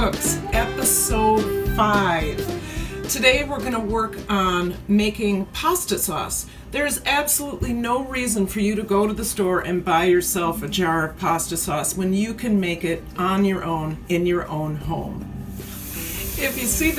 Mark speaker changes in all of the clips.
Speaker 1: Cooks, episode 5. Today we're going to work on making pasta sauce. There's absolutely no reason for you to go to the store and buy yourself a jar of pasta sauce when you can make it on your own in your own home. If you see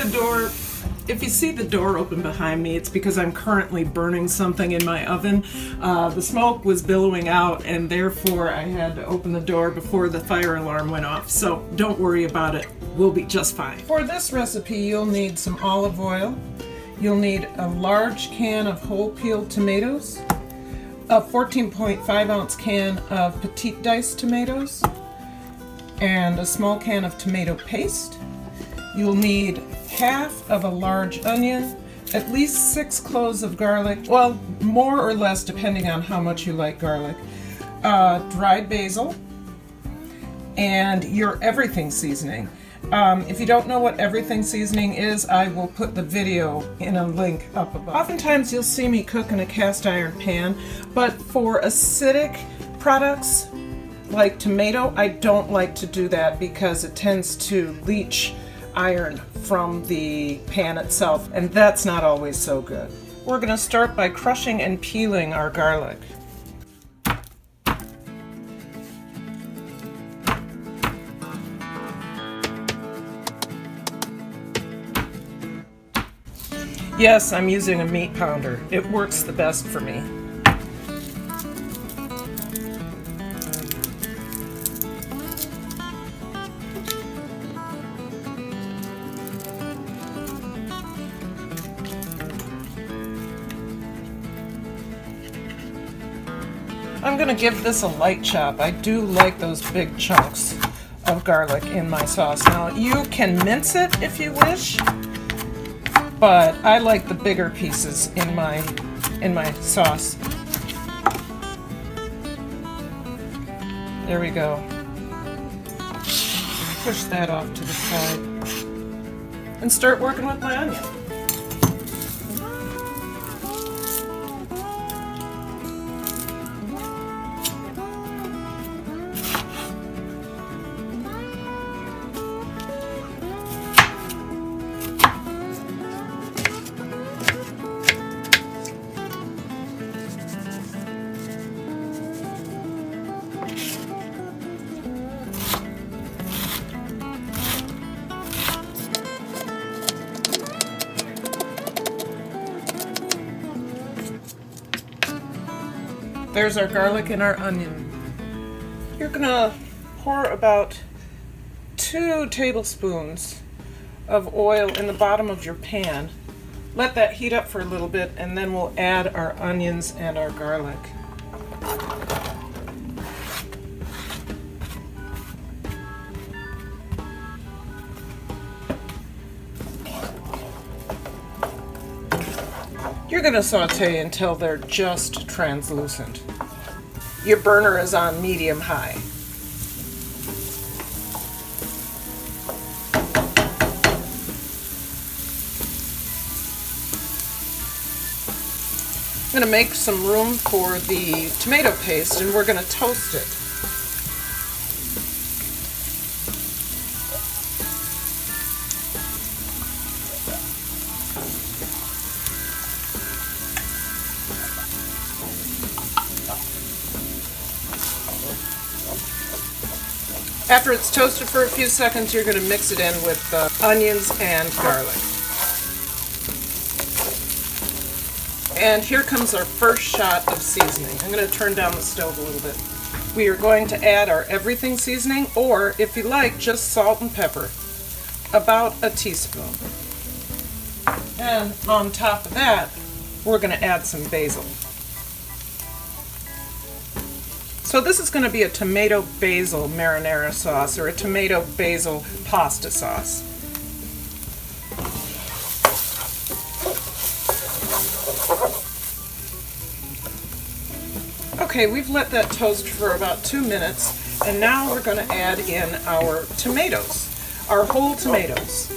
Speaker 1: the door open behind me, it's because I'm currently burning something in my oven. The smoke was billowing out, and therefore I had to open the door before the fire alarm went off. So don't worry about it. We'll be just fine. For this recipe, you'll need some olive oil. You'll need a large can of whole peeled tomatoes, a 14.5 ounce can of petite diced tomatoes, and a small can of tomato paste. You'll need half of a large onion, at least 6 cloves of garlic, well, more or less depending on how much you like garlic, dried basil, and your everything seasoning. If you don't know what everything seasoning is, I will put the video in a link up above. Oftentimes you'll see me cook in a cast iron pan, but for acidic products like tomato, I don't like to do that because it tends to leach iron from the pan itself, and that's not always so good. We're going to start by crushing and peeling our garlic. Yes, I'm using a meat pounder. It works the best for me. I'm going to give this a light chop. I do like those big chunks of garlic in my sauce. Now, you can mince it if you wish, but I like the bigger pieces in my sauce. There we go. Push that off to the side and start working with my onion. There's our garlic and our onion. You're gonna pour about 2 tablespoons of oil in the bottom of your pan. Let that heat up for a little bit, and then we'll add our onions and our garlic. You're going to saute until they're just translucent. Your burner is on medium-high. I'm going to make some room for the tomato paste, and we're going to toast it. After it's toasted for a few seconds, you're going to mix it in with onions and garlic. And here comes our first shot of seasoning. I'm going to turn down the stove a little bit. We are going to add our everything seasoning, or if you like, just salt and pepper. About a teaspoon. And on top of that, we're going to add some basil. So this is going to be a tomato basil marinara sauce, or a tomato basil pasta sauce. Okay, we've let that toast for about 2 minutes, and now we're going to add in our tomatoes, our whole tomatoes.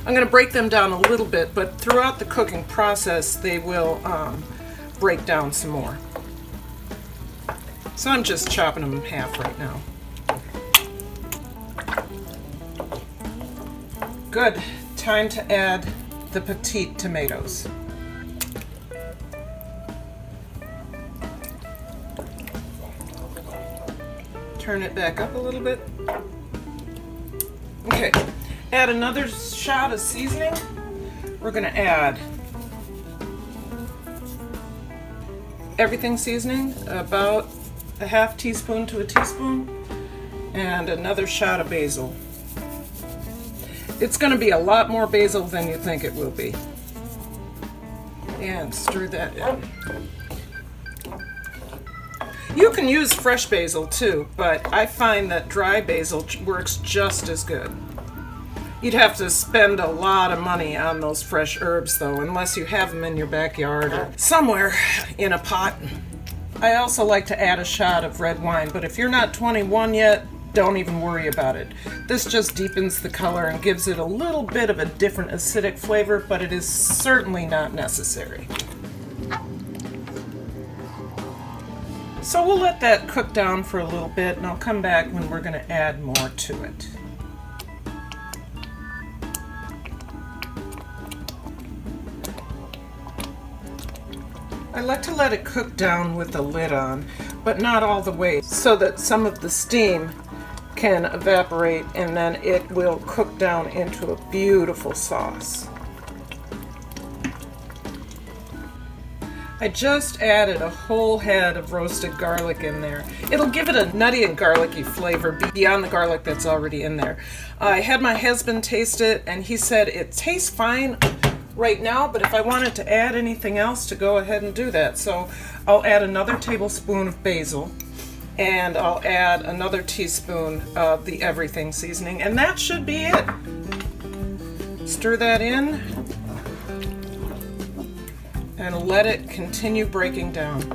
Speaker 1: I'm I'm going to break them down a little bit, but throughout the cooking process they will break down some more. So I'm just chopping them in half right now. Good. Time to add the petite tomatoes. Turn it back up a little bit. Okay. Add another shot of seasoning. We're going to add everything seasoning, about a half teaspoon to a teaspoon, and another shot of basil. It's going to be a lot more basil than you think it will be. And stir that in. You can use fresh basil too, but I find that dry basil works just as good. You'd have to spend a lot of money on those fresh herbs though, unless you have them in your backyard or somewhere in a pot. I also like to add a shot of red wine, but if you're not 21 yet, don't even worry about it. This just deepens the color and gives it a little bit of a different acidic flavor, but it is certainly not necessary. So we'll let that cook down for a little bit, and I'll come back when we're going to add more to it. I like to let it cook down with the lid on, but not all the way, so that some of the steam can evaporate and then it will cook down into a beautiful sauce. I just added a whole head of roasted garlic in there. It'll give it a nutty and garlicky flavor beyond the garlic that's already in there. I had my husband taste it and he said it tastes fine right now, but if I wanted to add anything else, to go ahead and do that. So I'll add another tablespoon of basil, and I'll add another teaspoon of the everything seasoning, and that should be it. Stir that in and let it continue breaking down.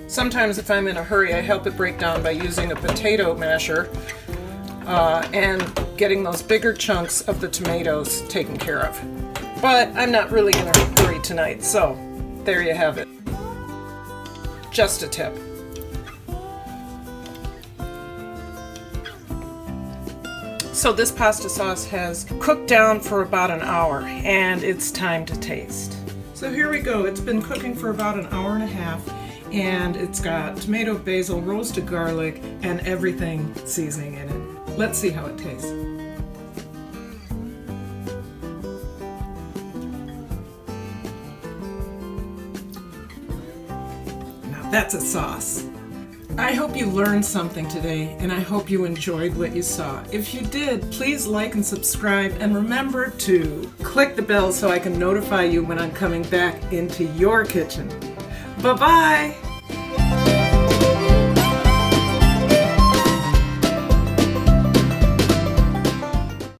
Speaker 1: Sometimes if I'm in a hurry, I help it break down by using a potato masher and getting those bigger chunks of the tomatoes taken care of. But I'm not really in a hurry tonight, so there you have it. Just a tip. So this pasta sauce has cooked down for about an hour, and it's time to taste. So here we go. It's been cooking for about an hour and a half, and it's got tomato, basil, roasted garlic, and everything seasoning in it. Let's see how it tastes. Now that's a sauce. I hope you learned something today, and I hope you enjoyed what you saw. If you did, please like and subscribe, and remember to click the bell so I can notify you when I'm coming back into your kitchen. Bye-bye!